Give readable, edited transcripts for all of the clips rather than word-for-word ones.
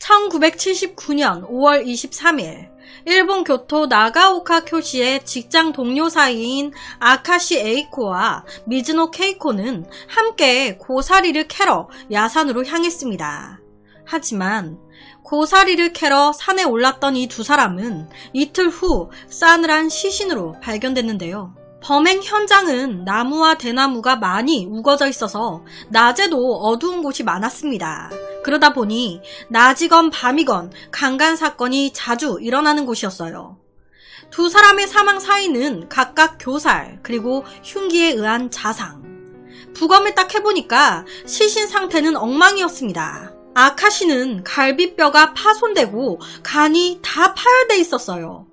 1979년 5월 23일 일본 교토 나가오카 쿄시의 직장 동료 사이인 아카시 에이코와 미즈노 케이코는 함께 고사리를 캐러 야산으로 향했습니다. 하지만 고사리를 캐러 산에 올랐던 이 두 사람은 이틀 후 싸늘한 시신으로 발견됐는데요. 범행 현장은 나무와 대나무가 많이 우거져 있어서 낮에도 어두운 곳이 많았습니다. 그러다 보니 낮이건 밤이건 강간 사건이 자주 일어나는 곳이었어요. 두 사람의 사망 사인은 각각 교살 그리고 흉기에 의한 자상. 부검을 딱 해보니까 시신 상태는 엉망이었습니다. 아카시는 갈비뼈가 파손되고 간이 다 파열돼 있었어요.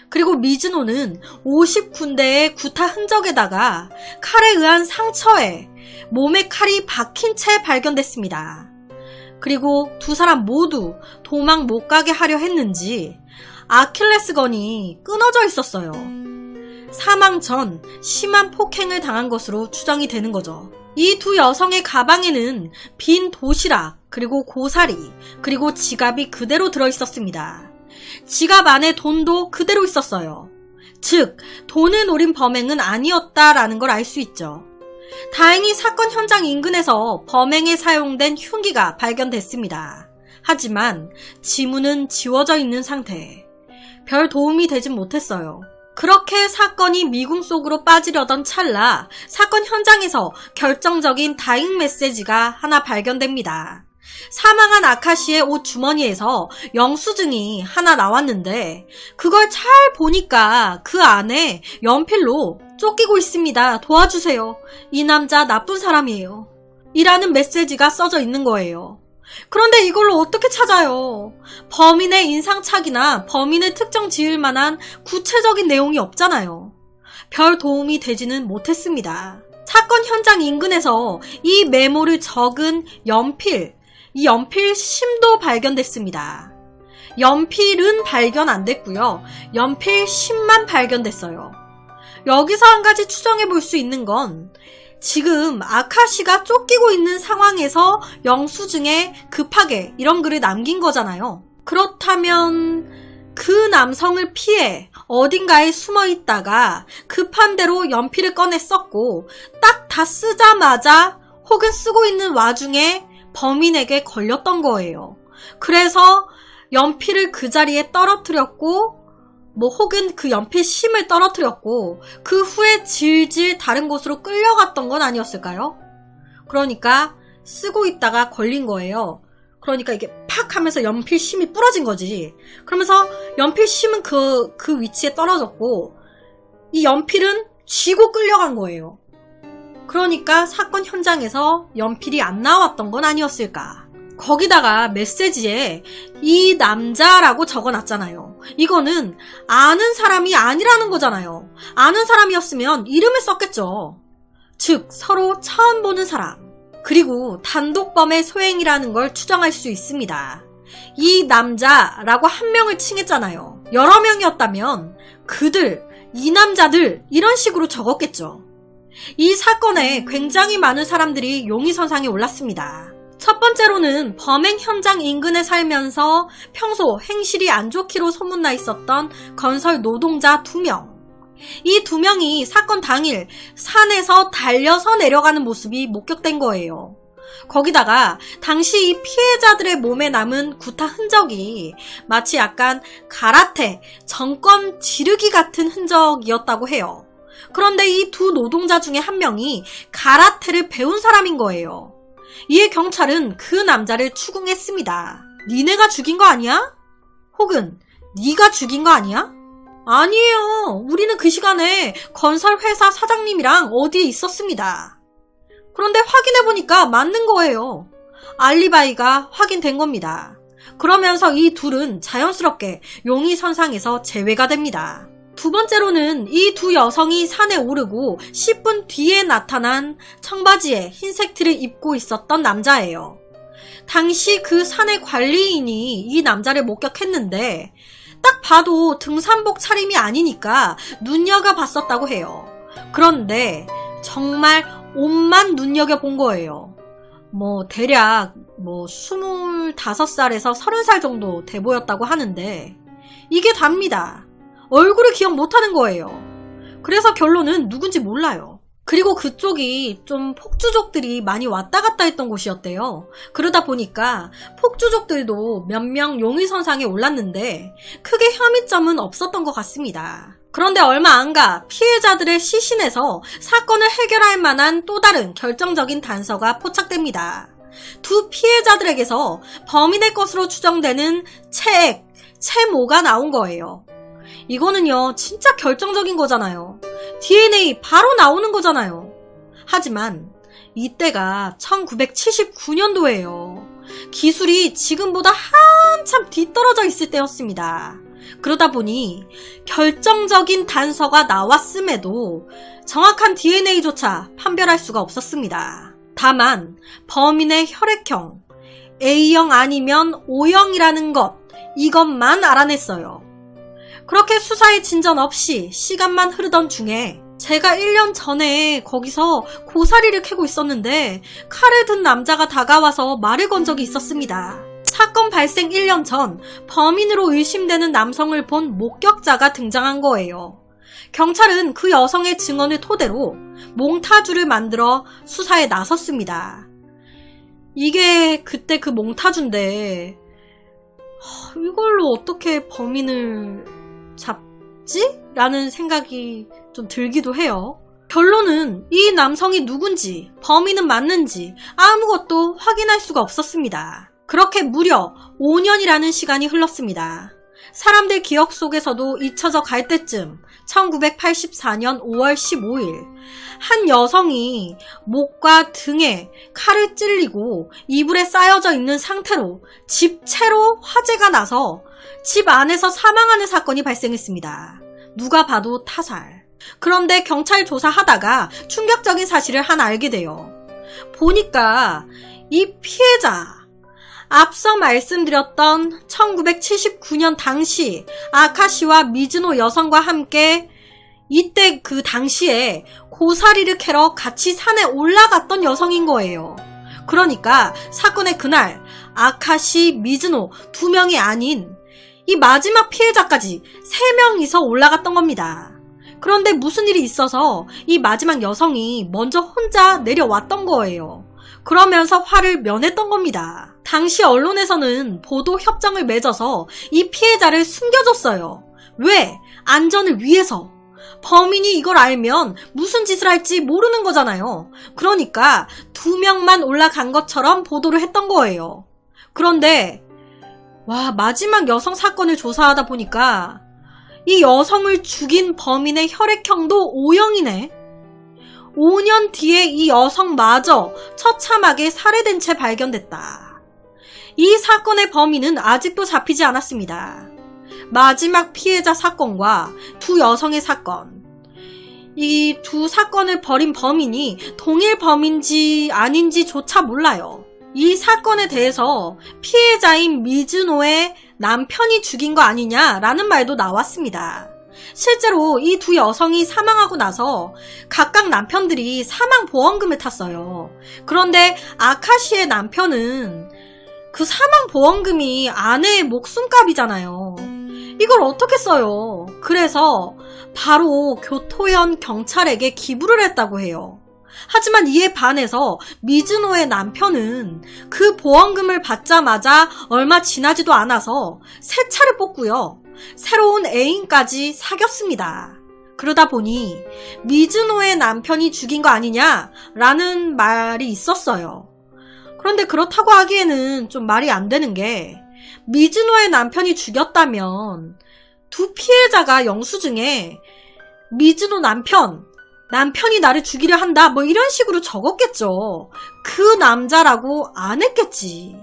그리고 미즈노는 50군데의 구타 흔적에다가 칼에 의한 상처에 몸에 칼이 박힌 채 발견됐습니다. 그리고 두 사람 모두 도망 못 가게 하려 했는지 아킬레스건이 끊어져 있었어요. 사망 전 심한 폭행을 당한 것으로 추정이 되는 거죠. 이 두 여성의 가방에는 빈 도시락, 그리고 고사리, 그리고 지갑이 그대로 들어있었습니다. 지갑 안에 돈도 그대로 있었어요. 즉, 돈을 노린 범행은 아니었다라는 걸 알 수 있죠. 다행히 사건 현장 인근에서 범행에 사용된 흉기가 발견됐습니다. 하지만 지문은 지워져 있는 상태. 별 도움이 되진 못했어요. 그렇게 사건이 미궁 속으로 빠지려던 찰나 사건 현장에서 결정적인 다잉 메시지가 하나 발견됩니다. 사망한 아카시의 옷 주머니에서 영수증이 하나 나왔는데 그걸 잘 보니까 그 안에 연필로 쫓기고 있습니다. 도와주세요. 이 남자 나쁜 사람이에요. 이라는 메시지가 써져 있는 거예요. 그런데 이걸로 어떻게 찾아요? 범인의 인상착이나 범인을 특정 지을 만한 구체적인 내용이 없잖아요. 별 도움이 되지는 못했습니다. 사건 현장 인근에서 이 메모를 적은 연필, 이 연필 심도 발견됐습니다. 연필은 발견 안 됐고요. 연필 심만 발견됐어요. 여기서 한 가지 추정해 볼 수 있는 건 지금 아카시가 쫓기고 있는 상황에서 영수증에 급하게 이런 글을 남긴 거잖아요. 그렇다면 그 남성을 피해 어딘가에 숨어 있다가 급한 대로 연필을 꺼내 썼고 딱 다 쓰자마자 혹은 쓰고 있는 와중에 범인에게 걸렸던 거예요. 그래서 연필을 그 자리에 떨어뜨렸고 혹은 그 연필 심을 떨어뜨렸고 그 후에 질질 다른 곳으로 끌려갔던 건 아니었을까요? 그러니까 쓰고 있다가 걸린 거예요. 그러니까 이게 팍 하면서 연필 심이 부러진 거지. 그러면서 연필 심은 그 위치에 떨어졌고 이 연필은 쥐고 끌려간 거예요. 그러니까 사건 현장에서 연필이 안 나왔던 건 아니었을까. 거기다가 메시지에 이 남자라고 적어놨잖아요. 이거는 아는 사람이 아니라는 거잖아요. 아는 사람이었으면 이름을 썼겠죠. 즉 서로 처음 보는 사람. 그리고 단독범의 소행이라는 걸 추정할 수 있습니다. 이 남자라고 한 명을 칭했잖아요. 여러 명이었다면 그들, 이 남자들 이런 식으로 적었겠죠. 이 사건에 굉장히 많은 사람들이 용의선상에 올랐습니다. 첫 번째로는 범행 현장 인근에 살면서 평소 행실이 안 좋기로 소문나 있었던 건설 노동자 2명. 이 2명이 사건 당일 산에서 달려서 내려가는 모습이 목격된 거예요. 거기다가 당시 이 피해자들의 몸에 남은 구타 흔적이 마치 약간 가라테, 정권 지르기 같은 흔적이었다고 해요. 그런데 이 두 노동자 중에 한 명이 가라테를 배운 사람인 거예요. 이에 경찰은 그 남자를 추궁했습니다. 니네가 죽인 거 아니야? 혹은 네가 죽인 거 아니야? 아니에요. 우리는 그 시간에 건설회사 사장님이랑 어디에 있었습니다. 그런데 확인해보니까 맞는 거예요. 알리바이가 확인된 겁니다. 그러면서 이 둘은 자연스럽게 용의선상에서 제외가 됩니다. 두 번째로는 이 두 여성이 산에 오르고 10분 뒤에 나타난 청바지에 흰색 티를 입고 있었던 남자예요. 당시 그 산의 관리인이 이 남자를 목격했는데 딱 봐도 등산복 차림이 아니니까 눈여겨봤었다고 해요. 그런데 정말 옷만 눈여겨본 거예요. 대략 25살에서 30살 정도 돼 보였다고 하는데 이게 답니다. 얼굴을 기억 못하는 거예요. 그래서 결론은 누군지 몰라요. 그리고 그쪽이 좀 폭주족들이 많이 왔다 갔다 했던 곳이었대요. 그러다 보니까 폭주족들도 몇 명 용의선상에 올랐는데 크게 혐의점은 없었던 것 같습니다. 그런데 얼마 안 가 피해자들의 시신에서 사건을 해결할 만한 또 다른 결정적인 단서가 포착됩니다. 두 피해자들에게서 범인의 것으로 추정되는 체액, 체모가 나온 거예요. 이거는요 진짜 결정적인 거잖아요. DNA 바로 나오는 거잖아요. 하지만 이때가 1979년도예요. 기술이 지금보다 한참 뒤떨어져 있을 때였습니다. 그러다 보니 결정적인 단서가 나왔음에도 정확한 DNA조차 판별할 수가 없었습니다. 다만 범인의 혈액형 A형 아니면 O형이라는 것, 이것만 알아냈어요. 그렇게 수사에 진전 없이 시간만 흐르던 중에 제가 1년 전에 거기서 고사리를 캐고 있었는데 칼을 든 남자가 다가와서 말을 건 적이 있었습니다. 사건 발생 1년 전 범인으로 의심되는 남성을 본 목격자가 등장한 거예요. 경찰은 그 여성의 증언을 토대로 몽타주를 만들어 수사에 나섰습니다. 이게 그때 그 몽타주인데 이걸로 어떻게 범인을 잡지? 라는 생각이 좀 들기도 해요. 결론은 이 남성이 누군지, 범인은 맞는지 아무것도 확인할 수가 없었습니다. 그렇게 무려 5년이라는 시간이 흘렀습니다. 사람들 기억 속에서도 잊혀져 갈 때쯤 1984년 5월 15일 한 여성이 목과 등에 칼을 찔리고 이불에 쌓여져 있는 상태로 집채로 화재가 나서 집 안에서 사망하는 사건이 발생했습니다. 누가 봐도 타살. 그런데 경찰 조사하다가 충격적인 사실을 하나 알게 돼요. 보니까 이 피해자, 앞서 말씀드렸던 1979년 당시 아카시와 미즈노 여성과 함께 이때 그 당시에 고사리를 캐러 같이 산에 올라갔던 여성인 거예요. 그러니까 사건의 그날 아카시, 미즈노 두 명이 아닌 이 마지막 피해자까지 3명이서 올라갔던 겁니다. 그런데 무슨 일이 있어서 이 마지막 여성이 먼저 혼자 내려왔던 거예요. 그러면서 화를 면했던 겁니다. 당시 언론에서는 보도 협정을 맺어서 이 피해자를 숨겨줬어요. 왜? 안전을 위해서. 범인이 이걸 알면 무슨 짓을 할지 모르는 거잖아요. 그러니까 2명만 올라간 것처럼 보도를 했던 거예요. 그런데 마지막 여성 사건을 조사하다 보니까 이 여성을 죽인 범인의 혈액형도 O형이네. 5년 뒤에 이 여성마저 처참하게 살해된 채 발견됐다. 이 사건의 범인은 아직도 잡히지 않았습니다. 마지막 피해자 사건과 두 여성의 사건, 이 두 사건을 벌인 범인이 동일 범인지 아닌지조차 몰라요. 이 사건에 대해서 피해자인 미즈노의 남편이 죽인 거 아니냐라는 말도 나왔습니다. 실제로 이 두 여성이 사망하고 나서 각각 남편들이 사망보험금을 탔어요. 그런데 아카시의 남편은 그 사망보험금이 아내의 목숨값이잖아요. 이걸 어떻게 써요? 그래서 바로 교토현 경찰에게 기부를 했다고 해요. 하지만 이에 반해서 미즈노의 남편은 그 보험금을 받자마자 얼마 지나지도 않아서 새 차를 뽑고요. 새로운 애인까지 사귀었습니다. 그러다 보니 미즈노의 남편이 죽인 거 아니냐라는 말이 있었어요. 그런데 그렇다고 하기에는 좀 말이 안 되는 게 미즈노의 남편이 죽였다면 두 피해자가 영수증에 미즈노 남편이 나를 죽이려 한다 이런 식으로 적었겠죠. 그 남자라고 안 했겠지.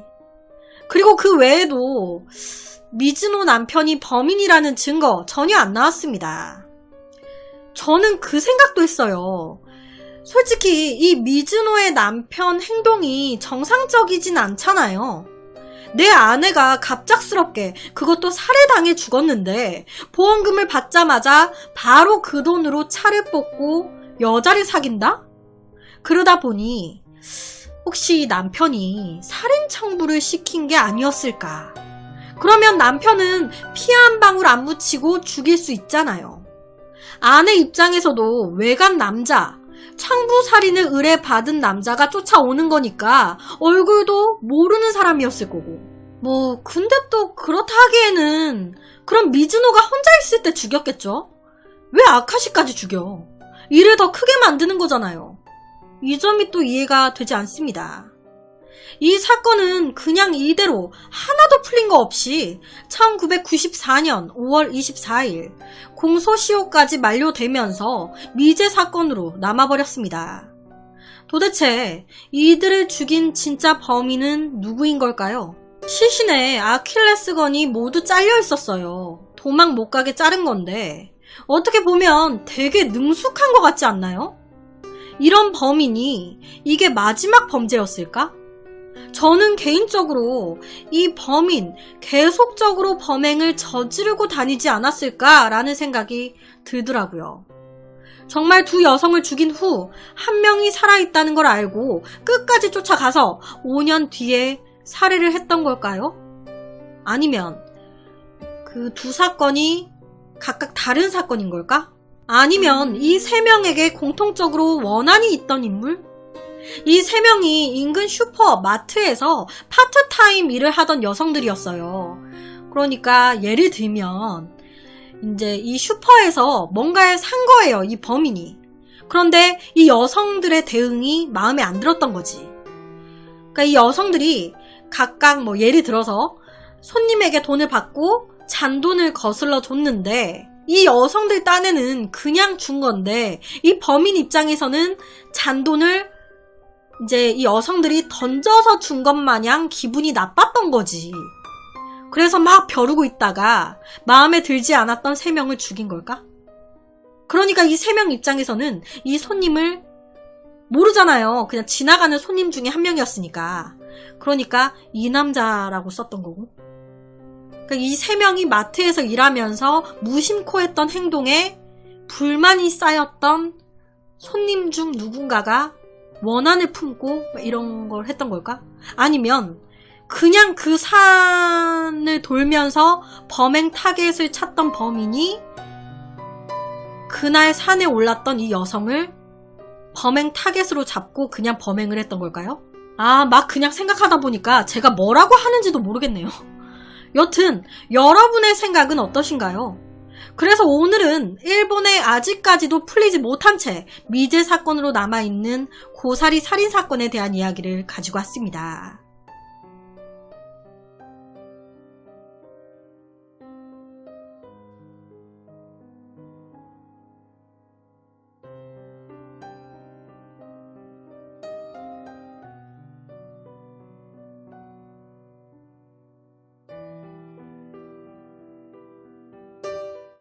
그리고 그 외에도 미즈노 남편이 범인이라는 증거 전혀 안 나왔습니다. 저는 그 생각도 했어요. 솔직히 이 미즈노의 남편 행동이 정상적이진 않잖아요. 내 아내가 갑작스럽게 그것도 살해당해 죽었는데 보험금을 받자마자 바로 그 돈으로 차를 뽑고 여자를 사귄다? 그러다 보니 혹시 남편이 살인 청부를 시킨 게 아니었을까? 그러면 남편은 피 한 방울 안 묻히고 죽일 수 있잖아요. 아내 입장에서도 외간 남자, 청부 살인을 의뢰받은 남자가 쫓아오는 거니까 얼굴도 모르는 사람이었을 거고. 근데 또 그렇다 하기에는 그럼 미즈노가 혼자 있을 때 죽였겠죠? 왜 아카시까지 죽여? 일을 더 크게 만드는 거잖아요. 이 점이 또 이해가 되지 않습니다. 이 사건은 그냥 이대로 하나도 풀린 거 없이 1994년 5월 24일 공소시효까지 만료되면서 미제 사건으로 남아버렸습니다. 도대체 이들을 죽인 진짜 범인은 누구인 걸까요? 시신에 아킬레스건이 모두 잘려 있었어요. 도망 못 가게 자른 건데 어떻게 보면 되게 능숙한 것 같지 않나요? 이런 범인이 이게 마지막 범죄였을까? 저는 개인적으로 이 범인 계속적으로 범행을 저지르고 다니지 않았을까라는 생각이 들더라고요. 정말 두 여성을 죽인 후 한 명이 살아있다는 걸 알고 끝까지 쫓아가서 5년 뒤에 살해를 했던 걸까요? 아니면 그 두 사건이 각각 다른 사건인 걸까? 아니면 이 세 명에게 공통적으로 원한이 있던 인물? 이 세 명이 인근 슈퍼 마트에서 파트타임 일을 하던 여성들이었어요. 그러니까 예를 들면 이제 이 슈퍼에서 뭔가를 산 거예요, 이 범인이. 그런데 이 여성들의 대응이 마음에 안 들었던 거지. 그러니까 이 여성들이 각각 예를 들어서 손님에게 돈을 받고 잔돈을 거슬러 줬는데 이 여성들 딴에는 그냥 준 건데 이 범인 입장에서는 잔돈을 이제 이 여성들이 던져서 준 것 마냥 기분이 나빴던 거지. 그래서 막 벼르고 있다가 마음에 들지 않았던 세 명을 죽인 걸까? 그러니까 이 세 명 입장에서는 이 손님을 모르잖아요. 그냥 지나가는 손님 중에 한 명이었으니까. 그러니까 이 남자라고 썼던 거고. 그러니까 이 세 명이 마트에서 일하면서 무심코 했던 행동에 불만이 쌓였던 손님 중 누군가가 원한을 품고 이런 걸 했던 걸까? 아니면 그냥 그 산을 돌면서 범행 타겟을 찾던 범인이 그날 산에 올랐던 이 여성을 범행 타겟으로 잡고 그냥 범행을 했던 걸까요? 막 그냥 생각하다 보니까 제가 뭐라고 하는지도 모르겠네요. 여튼 여러분의 생각은 어떠신가요? 그래서 오늘은 일본의 아직까지도 풀리지 못한 채 미제 사건으로 남아있는 고사리 살인 사건에 대한 이야기를 가지고 왔습니다.